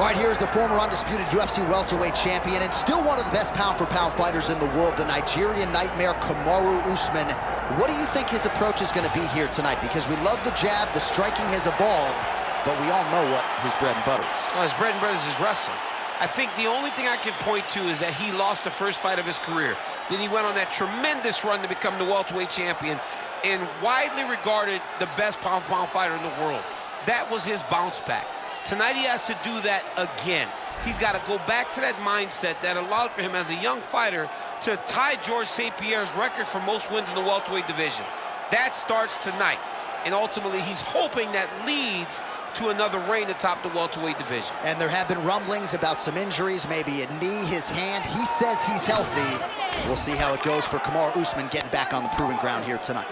right, here's the former undisputed UFC welterweight champion and still one of the best pound-for-pound fighters in the world, the Nigerian nightmare, Kamaru Usman. What do you think his approach is going to be here tonight? Because we love the jab, the striking has evolved, but we all know what his bread and butter is. Well, his bread and butter is his wrestling. I think the only thing I can point to is that he lost the first fight of his career. Then he went on that tremendous run to become the welterweight champion and widely regarded the best pound-for-pound fighter in the world. That was his bounce back. Tonight he has to do that again. He's got to go back to that mindset that allowed for him as a young fighter to tie George St. Pierre's record for most wins in the welterweight division. That starts tonight. And ultimately, he's hoping that leads to another reign atop the welterweight division. And there have been rumblings about some injuries, maybe a knee, his hand. He says he's healthy. We'll see how it goes for Kamaru Usman getting back on the proving ground here tonight.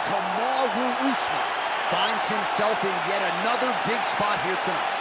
Kamaru Usman finds himself in yet another big spot here tonight.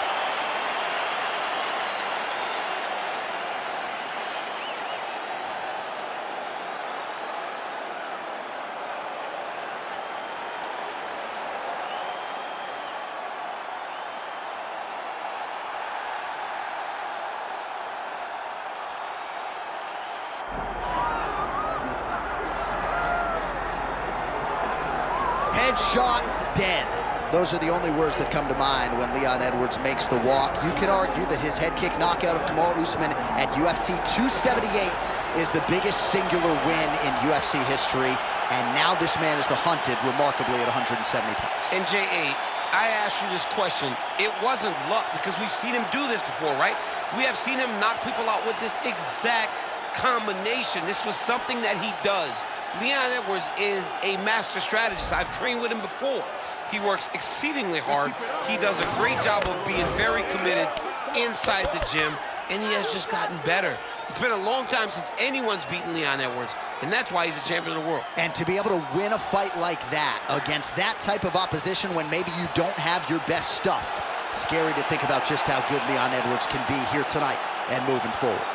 Headshot, dead. Those are the only words that come to mind when Leon Edwards makes the walk. You could argue that his head kick knockout of Kamaru Usman at UFC 278 is the biggest singular win in UFC history, and now this man is the hunted remarkably at 170 pounds. And J.A., I asked you this question. It wasn't luck, because we've seen him do this before, right? We have seen him knock people out with this exact combination. This was something that he does. Leon Edwards is a master strategist. I've trained with him before. He works exceedingly hard. He does a great job of being very committed inside the gym, and he has just gotten better. It's been a long time since anyone's beaten Leon Edwards, and that's why he's a champion of the world. And to be able to win a fight like that against that type of opposition when maybe you don't have your best stuff, scary to think about just how good Leon Edwards can be here tonight and moving forward.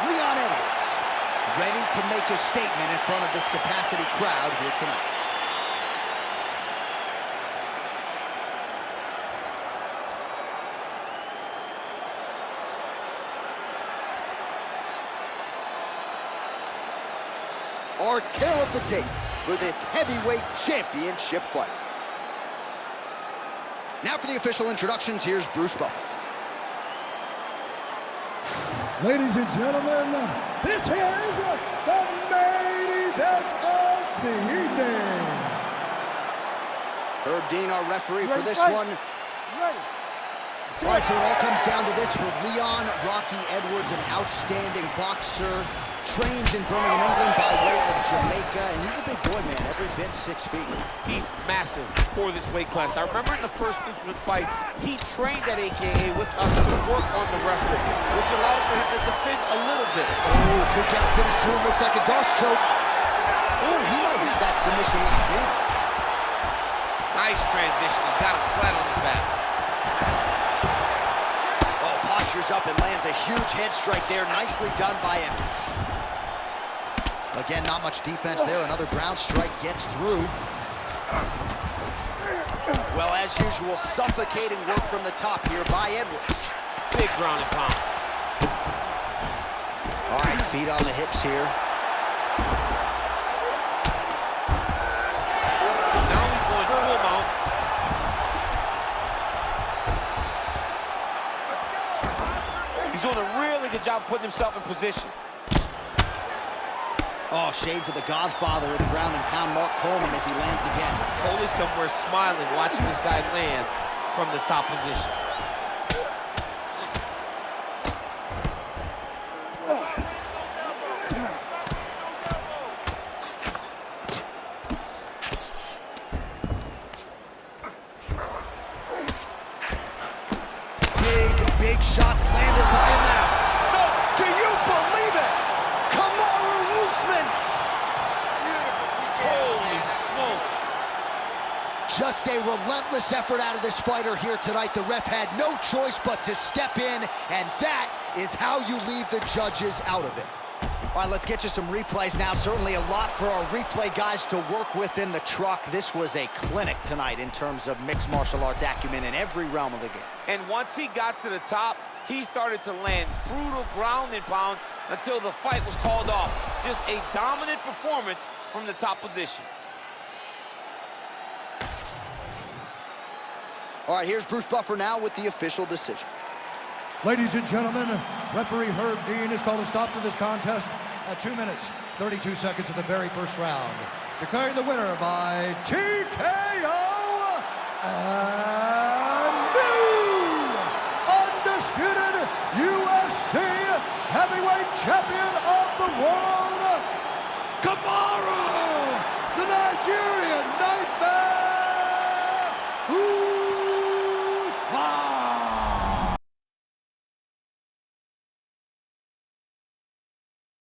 Leon Edwards, ready to make a statement in front of this capacity crowd here tonight. Our tale of the tape for this heavyweight championship fight. Now for the official introductions, here's Bruce Buffer. Ladies and gentlemen, this is the main event of the evening. Herb Dean, our referee for this one. All right, so it all comes down to this for Leon Rocky Edwards, an outstanding boxer, trains in Birmingham, England by way of Jamaica, and he's a big boy, man, every bit 6 feet. He's massive for this weight class. I remember in the first Usman fight, he trained at AKA with us to work on the wrestling, which allowed for him to defend a little bit. Oh, kick out finish soon, looks like a Doss choke. Oh, he might have that submission locked in. Nice transition, he's got him flat on his back. Oh, postures up and lands a huge head strike there, nicely done by Edwards. Again, not much defense there. Another ground strike gets through. Well, as usual, suffocating work from the top here by Edwards. Big ground and pound. All right, feet on the hips here. Now he's going full mount. He's doing a really good job putting himself in position. Oh, shades of the Godfather of the ground and pound, Mark Coleman, as he lands again. Coley somewhere smiling, watching this guy land from the top position. Big shots landed by him now. Do you believe it? Kamaru Usman! Holy smokes. just a relentless effort out of this fighter here tonight. The ref had no choice but to step in, and that is how you leave the judges out of it. All right, let's get you some replays now. Certainly a lot for our replay guys to work with in the truck. This was a clinic tonight in terms of mixed martial arts acumen in every realm of the game. And once he got to the top, he started to land brutal ground and pound until the fight was called off. Just a dominant performance from the top position. All right, here's Bruce Buffer now with the official decision. Ladies and gentlemen, referee Herb Dean has called a stop to this contest at 2 minutes, 32 seconds of the very first round. Declaring the winner by TKO and new undisputed UFC heavyweight champion of the world, Kamaru!